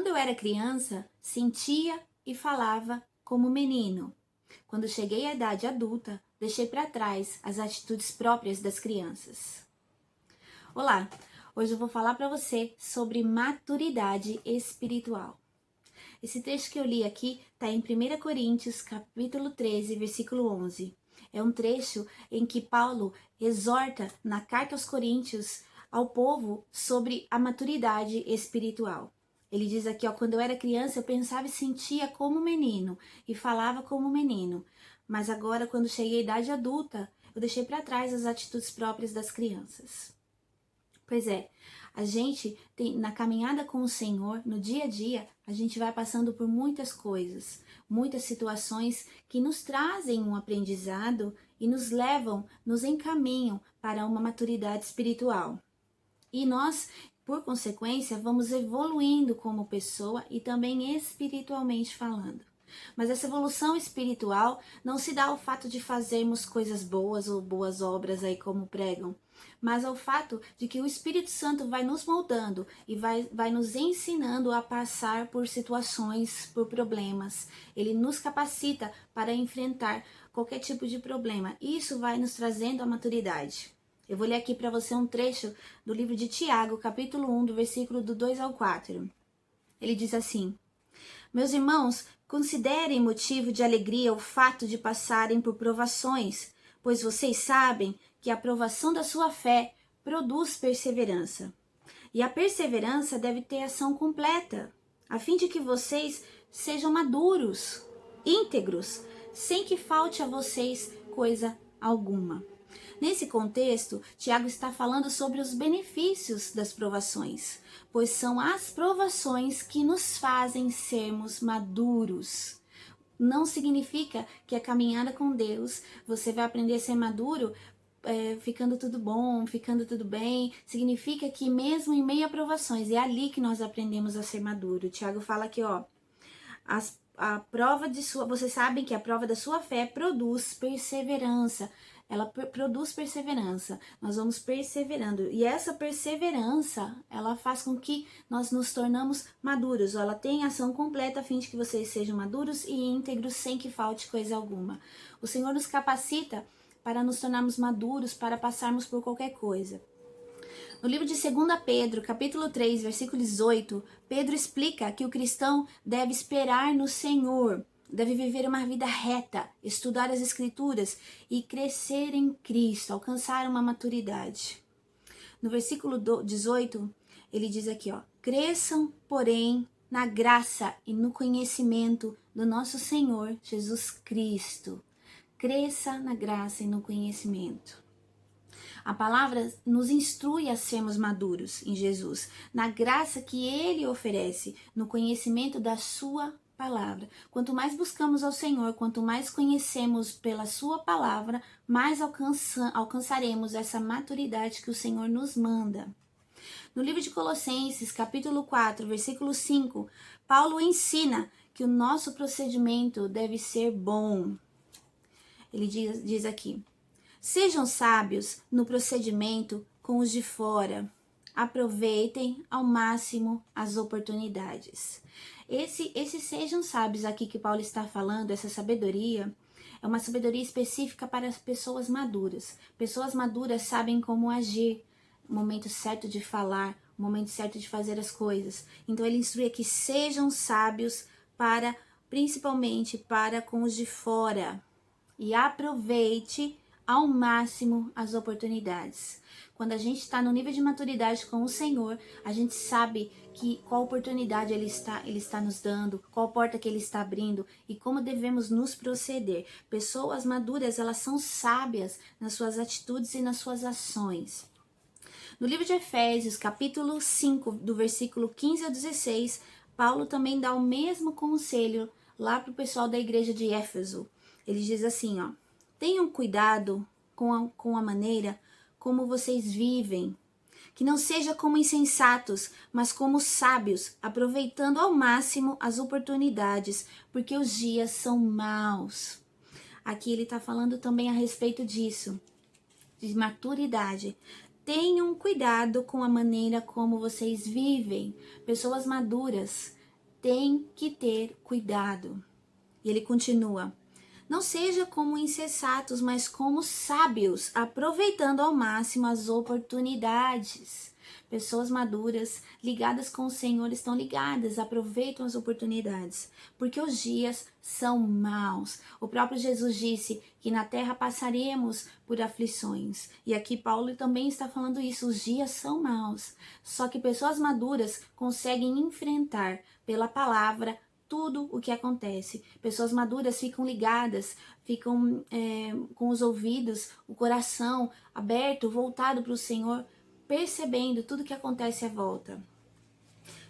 Quando eu era criança, sentia e falava como menino. Quando cheguei à idade adulta, deixei para trás as atitudes próprias das crianças. Olá, hoje eu vou falar para você sobre maturidade espiritual. Esse texto que eu li aqui está em 1 Coríntios, capítulo 13, versículo 11. É um trecho em que Paulo exorta na carta aos Coríntios ao povo sobre a maturidade espiritual. Ele diz aqui, quando eu era criança eu pensava e sentia como menino e falava como menino, mas agora quando cheguei à idade adulta eu deixei para trás as atitudes próprias das crianças. Pois é, a gente tem, na caminhada com o Senhor, no dia a dia, a gente vai passando por muitas coisas, muitas situações que nos trazem um aprendizado e nos levam, nos encaminham para uma maturidade espiritual. E nós, por consequência, vamos evoluindo como pessoa e também espiritualmente falando. Mas essa evolução espiritual não se dá ao fato de fazermos coisas boas ou boas obras aí como pregam, mas ao fato de que o Espírito Santo vai nos moldando e vai nos ensinando a passar por situações, por problemas. Ele nos capacita para enfrentar qualquer tipo de problema. Isso vai nos trazendo a maturidade. Eu vou ler aqui para você um trecho do livro de Tiago, capítulo 1, do versículo do 2 ao 4. Ele diz assim: Meus irmãos, considerem motivo de alegria o fato de passarem por provações, pois vocês sabem que a provação da sua fé produz perseverança. E a perseverança deve ter ação completa, a fim de que vocês sejam maduros, íntegros, sem que falte a vocês coisa alguma. Nesse contexto, Tiago está falando sobre os benefícios das provações, pois são as provações que nos fazem sermos maduros. Não significa que a caminhada com Deus, você vai aprender a ser maduro ficando tudo bom, ficando tudo bem. Significa que mesmo em meio a provações, é ali que nós aprendemos a ser maduro. Tiago fala aqui, a prova de sua, vocês sabem que a prova da sua fé produz perseverança. Ela produz perseverança. Nós vamos perseverando. E essa perseverança, ela faz com que nós nos tornamos maduros. Ela tem ação completa a fim de que vocês sejam maduros e íntegros sem que falte coisa alguma. O Senhor nos capacita para nos tornarmos maduros, para passarmos por qualquer coisa. No livro de 2 Pedro, capítulo 3, versículo 18, Pedro explica que o cristão deve esperar no Senhor, deve viver uma vida reta, estudar as Escrituras e crescer em Cristo, alcançar uma maturidade. No versículo 18, ele diz aqui, cresçam, porém, na graça e no conhecimento do nosso Senhor Jesus Cristo. Cresça na graça e no conhecimento. A palavra nos instrui a sermos maduros em Jesus, na graça que Ele oferece, no conhecimento da sua palavra. Quanto mais buscamos ao Senhor, quanto mais conhecemos pela sua palavra, mais alcançaremos essa maturidade que o Senhor nos manda. No livro de Colossenses, capítulo 4, versículo 5, Paulo ensina que o nosso procedimento deve ser bom. Ele diz aqui: sejam sábios no procedimento com os de fora. Aproveitem ao máximo as oportunidades. Esse sejam sábios aqui que Paulo está falando, essa sabedoria, é uma sabedoria específica para as pessoas maduras. Pessoas maduras sabem como agir, o momento certo de falar, o momento certo de fazer as coisas. Então ele instrui aqui, sejam sábios principalmente para com os de fora. E aproveite ao máximo as oportunidades. Quando a gente está no nível de maturidade com o Senhor, a gente sabe que qual oportunidade Ele está nos dando, qual porta que Ele está abrindo e como devemos nos proceder. Pessoas maduras, elas são sábias nas suas atitudes e nas suas ações. No livro de Efésios, capítulo 5, do versículo 15 a 16, Paulo também dá o mesmo conselho lá para o pessoal da igreja de Éfeso. Ele diz assim, tenham cuidado com a maneira como vocês vivem, que não seja como insensatos, mas como sábios, aproveitando ao máximo as oportunidades, porque os dias são maus. Aqui ele está falando também a respeito disso, de maturidade. Tenham cuidado com a maneira como vocês vivem. Pessoas maduras, tem que ter cuidado. E ele continua: não seja como insensatos, mas como sábios, aproveitando ao máximo as oportunidades. Pessoas maduras, ligadas com o Senhor, estão ligadas, aproveitam as oportunidades, porque os dias são maus. O próprio Jesus disse que na terra passaremos por aflições. E aqui Paulo também está falando isso, os dias são maus. Só que pessoas maduras conseguem enfrentar pela palavra tudo o que acontece. Pessoas maduras ficam ligadas, ficam com os ouvidos, o coração aberto, voltado para o Senhor, percebendo tudo que acontece à volta.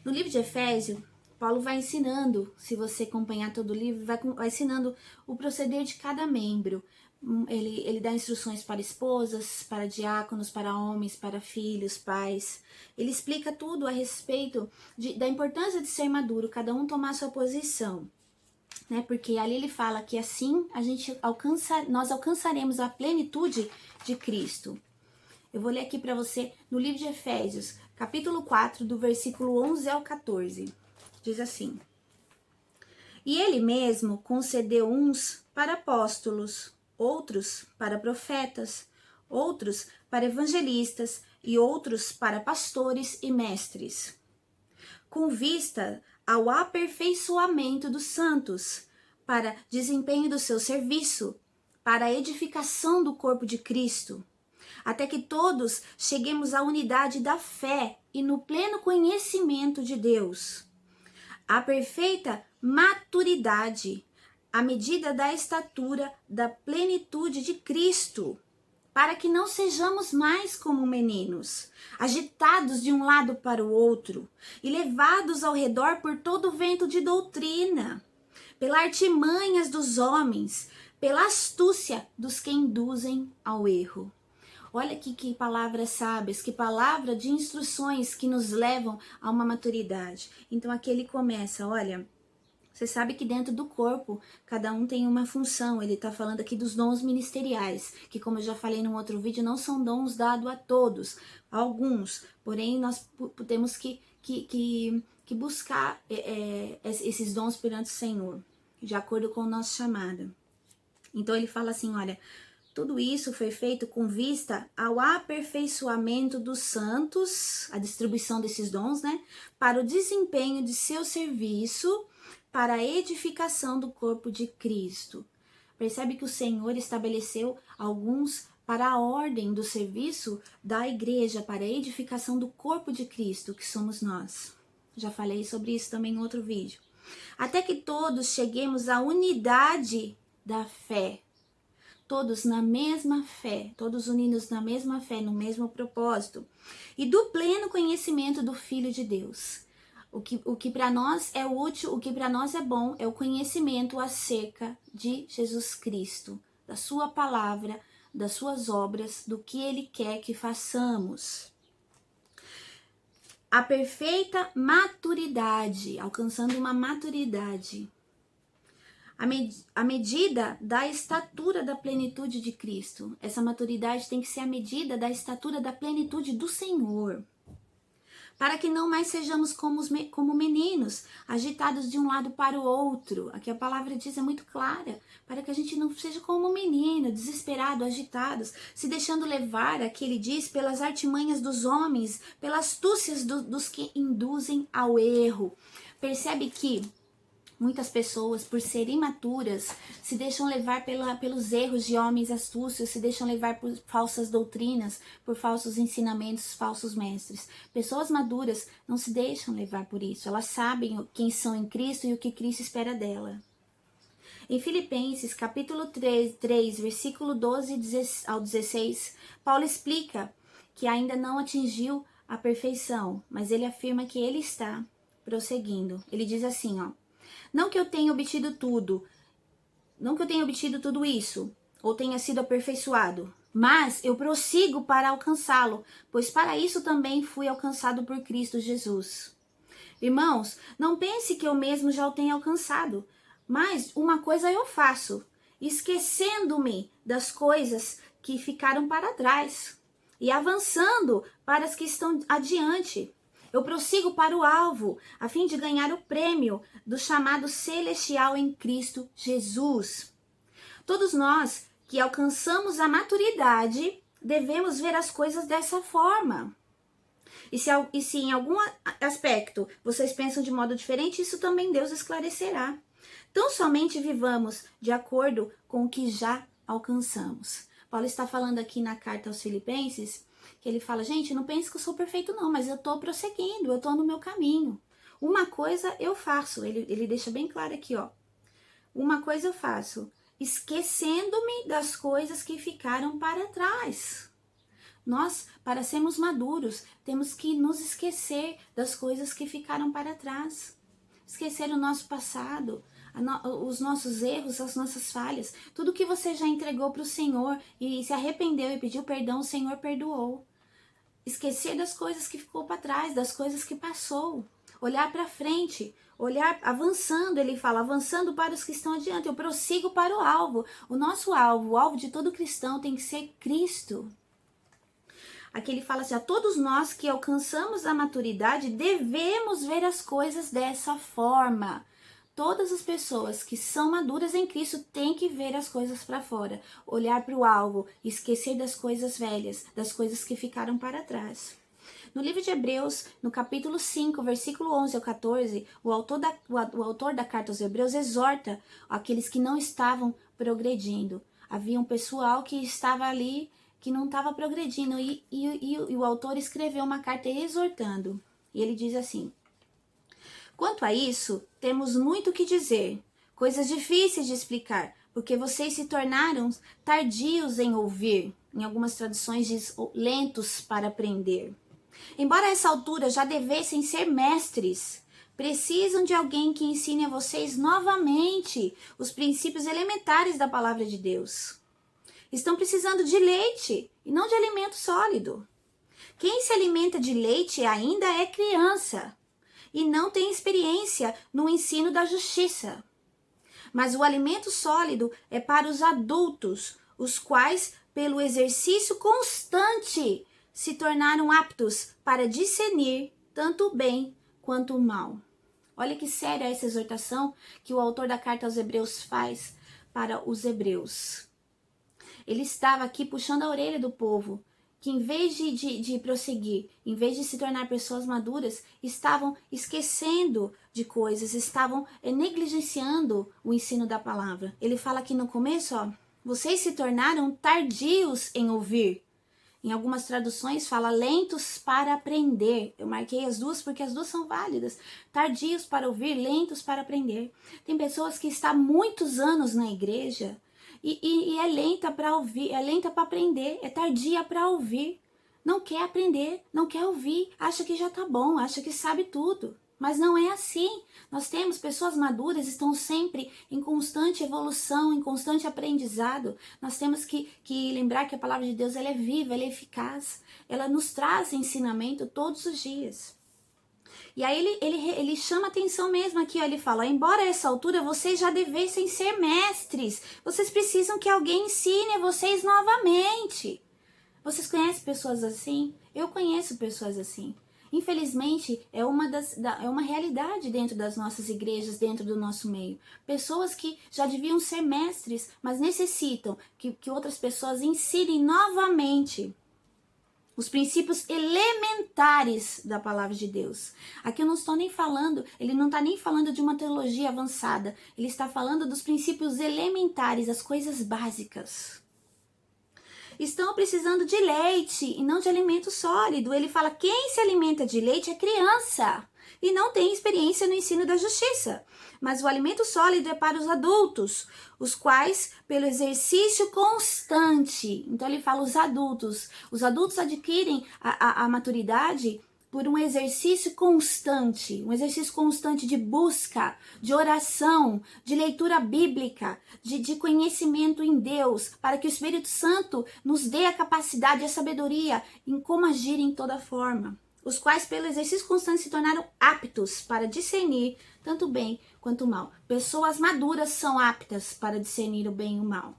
No livro de Efésios, Paulo vai ensinando, se você acompanhar todo o livro, vai ensinando o proceder de cada membro. Ele dá instruções para esposas, para diáconos, para homens, para filhos, pais. Ele explica tudo a respeito da importância de ser maduro, cada um tomar sua posição, né? Porque ali ele fala que assim nós alcançaremos a plenitude de Cristo. Eu vou ler aqui para você no livro de Efésios, capítulo 4, do versículo 11 ao 14. Diz assim: e ele mesmo concedeu uns para apóstolos, outros para profetas, outros para evangelistas e outros para pastores e mestres, com vista ao aperfeiçoamento dos santos, para desempenho do seu serviço, para a edificação do corpo de Cristo, até que todos cheguemos à unidade da fé e no pleno conhecimento de Deus, à perfeita maturidade, à medida da estatura da plenitude de Cristo, para que não sejamos mais como meninos, agitados de um lado para o outro e levados ao redor por todo vento de doutrina, pelas artimanhas dos homens, pela astúcia dos que induzem ao erro. Olha aqui que palavras sábias, que palavra de instruções que nos levam a uma maturidade. Então aqui ele começa, olha, você sabe que dentro do corpo, cada um tem uma função. Ele está falando aqui dos dons ministeriais, que como eu já falei num outro vídeo, não são dons dados a todos, a alguns. Porém, nós temos que buscar esses dons perante o Senhor, de acordo com o nosso chamado. Então ele fala assim, olha, tudo isso foi feito com vista ao aperfeiçoamento dos santos, a distribuição desses dons, né? Para o desempenho de seu serviço, para a edificação do corpo de Cristo. Percebe que o Senhor estabeleceu alguns para a ordem do serviço da igreja, para a edificação do corpo de Cristo, que somos nós. Já falei sobre isso também em outro vídeo. Até que todos cheguemos à unidade da fé. Todos na mesma fé, todos unidos na mesma fé, no mesmo propósito. E do pleno conhecimento do Filho de Deus. O que para nós é útil, o que para nós é bom, é o conhecimento acerca de Jesus Cristo, da sua palavra, das suas obras, do que Ele quer que façamos. A perfeita maturidade, alcançando uma maturidade. A medida da estatura da plenitude de Cristo. Essa maturidade tem que ser a medida da estatura da plenitude do Senhor. Para que não mais sejamos como meninos, agitados de um lado para o outro. Aqui a palavra diz, é muito clara. Para que a gente não seja como um menino, desesperado, agitados, se deixando levar, aqui ele diz, pelas artimanhas dos homens, pelas astúcias dos que induzem ao erro. Percebe que muitas pessoas, por serem imaturas, se deixam levar pelos erros de homens astúcios, se deixam levar por falsas doutrinas, por falsos ensinamentos, falsos mestres. Pessoas maduras não se deixam levar por isso. Elas sabem quem são em Cristo e o que Cristo espera dela. Em Filipenses, capítulo 3, versículo 12 ao 16, Paulo explica que ainda não atingiu a perfeição, mas ele afirma que ele está prosseguindo. Ele diz assim, ó: Não que eu tenha obtido tudo isso, ou tenha sido aperfeiçoado, mas eu prossigo para alcançá-lo, pois para isso também fui alcançado por Cristo Jesus. Irmãos, não pense que eu mesmo já o tenha alcançado, mas uma coisa eu faço, esquecendo-me das coisas que ficaram para trás e avançando para as que estão adiante. Eu prossigo para o alvo, a fim de ganhar o prêmio do chamado celestial em Cristo Jesus. Todos nós que alcançamos a maturidade, devemos ver as coisas dessa forma. E se em algum aspecto vocês pensam de modo diferente, isso também Deus esclarecerá. Tão somente vivamos de acordo com o que já alcançamos. Paulo está falando aqui na carta aos Filipenses, que ele fala, gente, não pense que eu sou perfeito não, mas eu estou prosseguindo, eu estou no meu caminho. Uma coisa eu faço, ele deixa bem claro aqui, ó. Uma coisa eu faço, esquecendo-me das coisas que ficaram para trás. Nós, para sermos maduros, temos que nos esquecer das coisas que ficaram para trás. Esquecer o nosso passado, os nossos erros, as nossas falhas. Tudo que você já entregou para o Senhor e se arrependeu e pediu perdão, o Senhor perdoou. Esquecer das coisas que ficou para trás, das coisas que passou. Olhar para frente, olhar avançando, ele fala, avançando para os que estão adiante. Eu prossigo para o alvo. O nosso alvo, o alvo de todo cristão tem que ser Cristo. Aqui ele fala assim, a todos nós que alcançamos a maturidade, devemos ver as coisas dessa forma. Todas as pessoas que são maduras em Cristo têm que ver as coisas para fora, olhar para o alvo, esquecer das coisas velhas, das coisas que ficaram para trás. No livro de Hebreus, no capítulo 5, versículo 11 ao 14, o autor da carta aos Hebreus exorta aqueles que não estavam progredindo. Havia um pessoal que estava ali, que não estava progredindo, e o autor escreveu uma carta exortando. E ele diz assim, quanto a isso, temos muito que dizer, coisas difíceis de explicar, porque vocês se tornaram tardios em ouvir. Em algumas traduções diz lentos para aprender. Embora a essa altura já devessem ser mestres, precisam de alguém que ensine a vocês novamente os princípios elementares da palavra de Deus. Estão precisando de leite e não de alimento sólido. Quem se alimenta de leite ainda é criança e não tem experiência no ensino da justiça. Mas o alimento sólido é para os adultos, os quais, pelo exercício constante, se tornaram aptos para discernir tanto o bem quanto o mal. Olha que séria essa exortação que o autor da carta aos Hebreus faz para os hebreus. Ele estava aqui puxando a orelha do povo, que em vez de prosseguir, em vez de se tornar pessoas maduras, estavam esquecendo de coisas, estavam negligenciando o ensino da palavra. Ele fala aqui no começo, ó, vocês se tornaram tardios em ouvir. Em algumas traduções fala lentos para aprender. Eu marquei as duas porque as duas são válidas. Tardios para ouvir, lentos para aprender. Tem pessoas que estão há muitos anos na igreja e é lenta para ouvir, é lenta para aprender, é tardia para ouvir. Não quer aprender, não quer ouvir, acha que já tá bom, acha que sabe tudo. Mas não é assim. Nós temos pessoas maduras, estão sempre em constante evolução, em constante aprendizado. Nós temos que lembrar que a palavra de Deus ela é viva, ela é eficaz. Ela nos traz ensinamento todos os dias. E aí ele chama atenção mesmo aqui, ó, ele fala, embora a essa altura vocês já devessem ser mestres, vocês precisam que alguém ensine a vocês novamente. Vocês conhecem pessoas assim? Eu conheço pessoas assim. Infelizmente, é uma realidade dentro das nossas igrejas, dentro do nosso meio. Pessoas que já deviam ser mestres, mas necessitam que outras pessoas ensinem novamente os princípios elementares da palavra de Deus. Aqui eu não estou nem falando, ele não está nem falando de uma teologia avançada, ele está falando dos princípios elementares, as coisas básicas. Estão precisando de leite e não de alimento sólido. Ele fala, quem se alimenta de leite é criança e não tem experiência no ensino da justiça. Mas o alimento sólido é para os adultos, os quais, pelo exercício constante, então ele fala os adultos adquirem a maturidade por um exercício constante de busca, de oração, de leitura bíblica, de conhecimento em Deus, para que o Espírito Santo nos dê a capacidade e a sabedoria em como agir em toda forma. Os quais, pelo exercício constante, se tornaram aptos para discernir tanto o bem quanto o mal. Pessoas maduras são aptas para discernir o bem e o mal.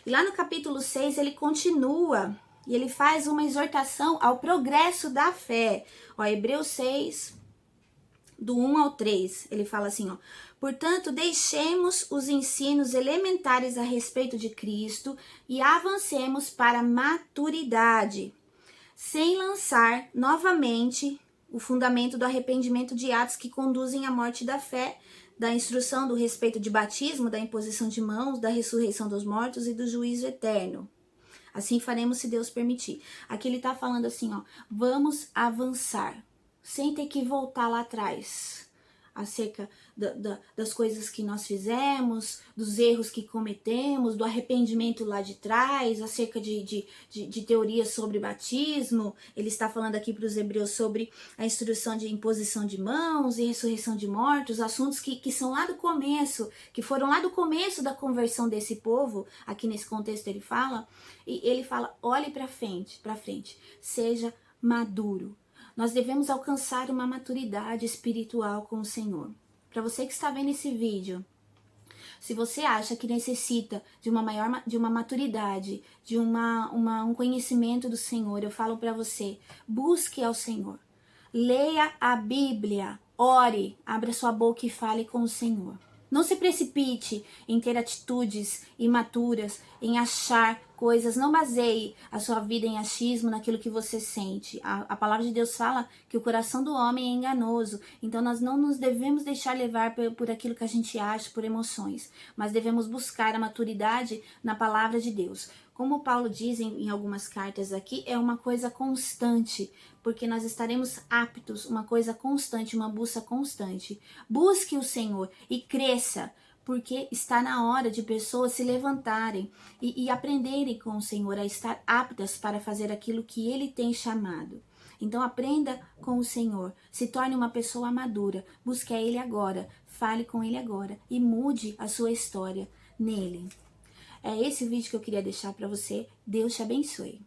E lá no capítulo 6, ele continua E ele faz uma exortação ao progresso da fé. Ó, Hebreus 6, do 1 ao 3, ele fala assim, ó: portanto, deixemos os ensinos elementares a respeito de Cristo e avancemos para a maturidade, sem lançar novamente o fundamento do arrependimento de atos que conduzem à morte da fé, da instrução do respeito de batismo, da imposição de mãos, da ressurreição dos mortos e do juízo eterno. Assim faremos se Deus permitir. Aqui ele tá falando assim, ó: vamos avançar, sem ter que voltar lá atrás, acerca das coisas que nós fizemos, dos erros que cometemos, do arrependimento lá de trás, acerca de teorias sobre batismo. Ele está falando aqui para os hebreus sobre a instrução de imposição de mãos e ressurreição de mortos, assuntos que são lá do começo, que foram lá do começo da conversão desse povo. Aqui nesse contexto ele fala, e ele fala: olhe para frente, seja maduro. Nós devemos alcançar uma maturidade espiritual com o Senhor. Para você que está vendo esse vídeo, se você acha que necessita de uma maturidade, de um conhecimento do Senhor, eu falo para você: busque ao Senhor. Leia a Bíblia, ore, abra sua boca e fale com o Senhor. Não se precipite em ter atitudes imaturas, em achar coisas. Não baseie a sua vida em achismo, naquilo que você sente. A palavra de Deus fala que o coração do homem é enganoso. Então nós não nos devemos deixar levar por aquilo que a gente acha, por emoções. Mas devemos buscar a maturidade na palavra de Deus. Como Paulo diz em algumas cartas aqui, é uma coisa constante, porque nós estaremos aptos, uma coisa constante, uma busca constante. Busque o Senhor e cresça, porque está na hora de pessoas se levantarem e aprenderem com o Senhor a estar aptas para fazer aquilo que Ele tem chamado. Então aprenda com o Senhor, se torne uma pessoa madura, busque a Ele agora, fale com Ele agora e mude a sua história nele. É esse o vídeo que eu queria deixar para você. Deus te abençoe.